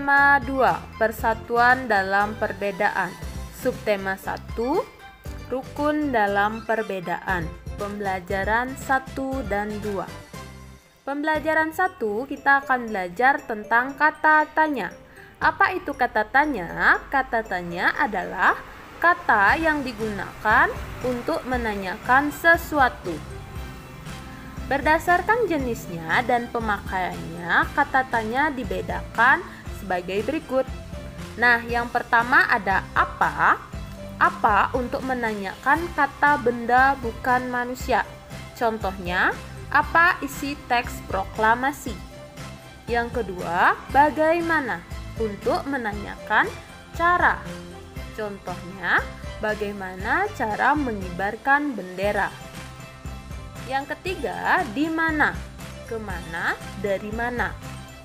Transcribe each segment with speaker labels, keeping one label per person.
Speaker 1: Subtema 2, Persatuan dalam Perbedaan. Subtema 1, Rukun dalam Perbedaan. Pembelajaran 1 dan 2. Pembelajaran 1 kita akan belajar tentang kata tanya. Apa itu kata tanya? Kata tanya adalah kata yang digunakan untuk menanyakan sesuatu. Berdasarkan jenisnya dan pemakaiannya, kata tanya dibedakan sebagai berikut. Nah, yang pertama ada apa? Apa untuk menanyakan kata benda bukan manusia. Contohnya, apa isi teks proklamasi? Yang kedua, bagaimana? Untuk menanyakan cara. Contohnya, bagaimana cara mengibarkan bendera. Yang ketiga, di mana? Kemana? Dari mana?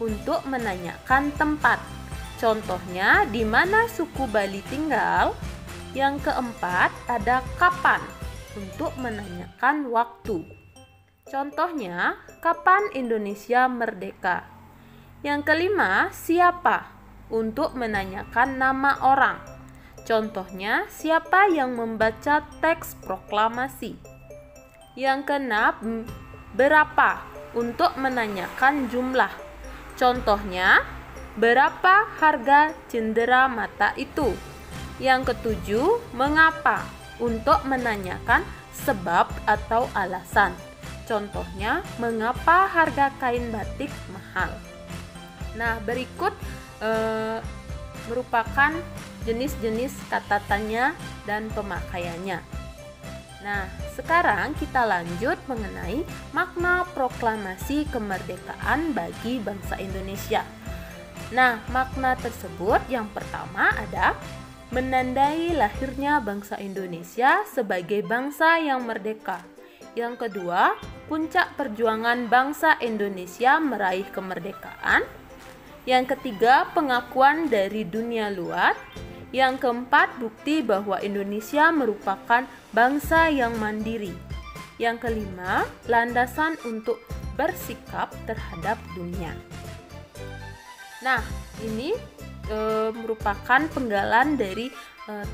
Speaker 1: Untuk menanyakan tempat. Contohnya, di mana suku Bali tinggal? Yang keempat, ada kapan? Untuk menanyakan waktu. Contohnya, kapan Indonesia merdeka? Yang kelima, siapa? Untuk menanyakan nama orang. Contohnya, siapa yang membaca teks proklamasi? Yang keenam, berapa? Untuk menanyakan jumlah. Contohnya, berapa harga cendera mata itu? Yang ketujuh, mengapa? Untuk menanyakan sebab atau alasan. Contohnya, mengapa harga kain batik mahal? Nah, berikut merupakan jenis-jenis kata tanya dan pemakaiannya. Nah, sekarang kita lanjut mengenai makna proklamasi kemerdekaan bagi bangsa Indonesia. Nah, makna tersebut yang pertama ada menandai lahirnya bangsa Indonesia sebagai bangsa yang merdeka. Yang kedua, puncak perjuangan bangsa Indonesia meraih kemerdekaan. Yang ketiga, pengakuan dari dunia luar. Yang keempat, bukti bahwa Indonesia merupakan bangsa yang mandiri. Yang kelima, landasan untuk bersikap terhadap dunia. Nah, ini merupakan penggalan dari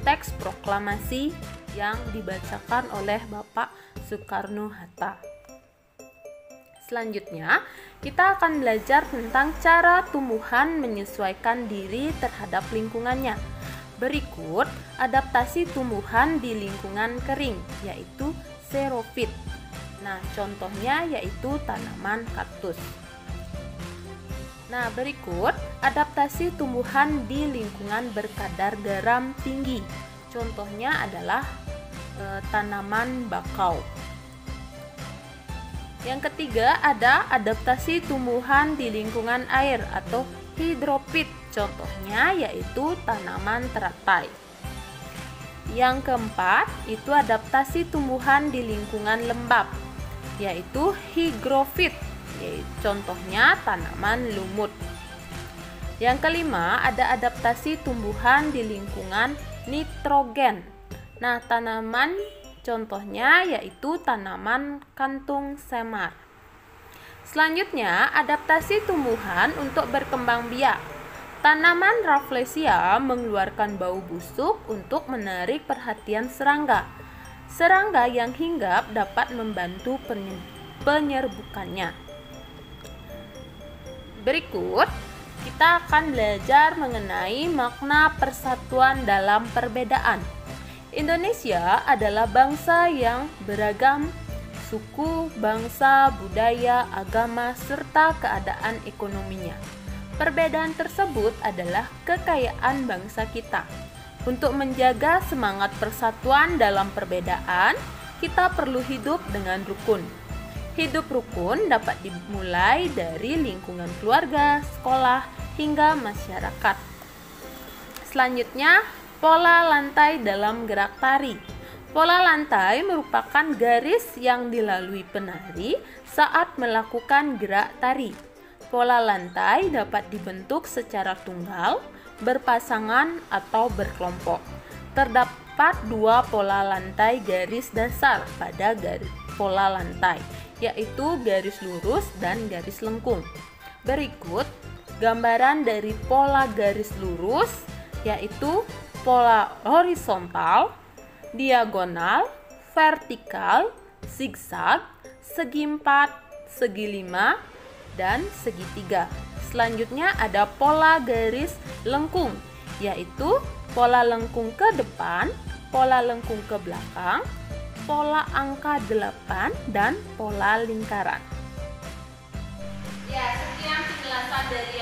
Speaker 1: teks proklamasi yang dibacakan oleh Bapak Soekarno-Hatta. Selanjutnya, kita akan belajar tentang cara tumbuhan menyesuaikan diri terhadap lingkungannya. Berikut adaptasi tumbuhan di lingkungan kering, yaitu xerofit. Nah, contohnya yaitu tanaman kaktus. Nah, berikut adaptasi tumbuhan di lingkungan berkadar garam tinggi. Contohnya adalah tanaman bakau. Yang ketiga ada adaptasi tumbuhan di lingkungan air atau hidrofit. Contohnya yaitu tanaman teratai. Yang keempat itu adaptasi tumbuhan di lingkungan lembab, yaitu higrofit. Contohnya tanaman lumut. Yang kelima ada adaptasi tumbuhan di lingkungan nitrogen. Nah, tanaman contohnya yaitu tanaman kantung semar. Selanjutnya, adaptasi tumbuhan untuk berkembang biak. Tanaman Rafflesia mengeluarkan bau busuk untuk menarik perhatian serangga. Serangga yang hinggap dapat membantu penyerbukannya. Berikut, kita akan belajar mengenai makna persatuan dalam perbedaan. Indonesia adalah bangsa yang beragam suku, bangsa, budaya, agama, serta keadaan ekonominya. Perbedaan tersebut adalah kekayaan bangsa kita. Untuk menjaga semangat persatuan dalam perbedaan, kita perlu hidup dengan rukun. Hidup rukun dapat dimulai dari lingkungan keluarga, sekolah, hingga masyarakat. Selanjutnya, pola lantai dalam gerak tari. Pola lantai merupakan garis yang dilalui penari saat melakukan gerak tari. Pola lantai dapat dibentuk secara tunggal, berpasangan, atau berkelompok. Terdapat dua pola lantai garis dasar pada pola lantai, yaitu garis lurus dan garis lengkung. Berikut gambaran dari pola garis lurus, yaitu pola horizontal, diagonal, vertikal, zigzag, segi 4, segi 5, dan segitiga. Selanjutnya ada pola garis lengkung, yaitu pola lengkung ke depan, pola lengkung ke belakang, pola angka 8, dan pola lingkaran. Ya, sekian penjelasan dari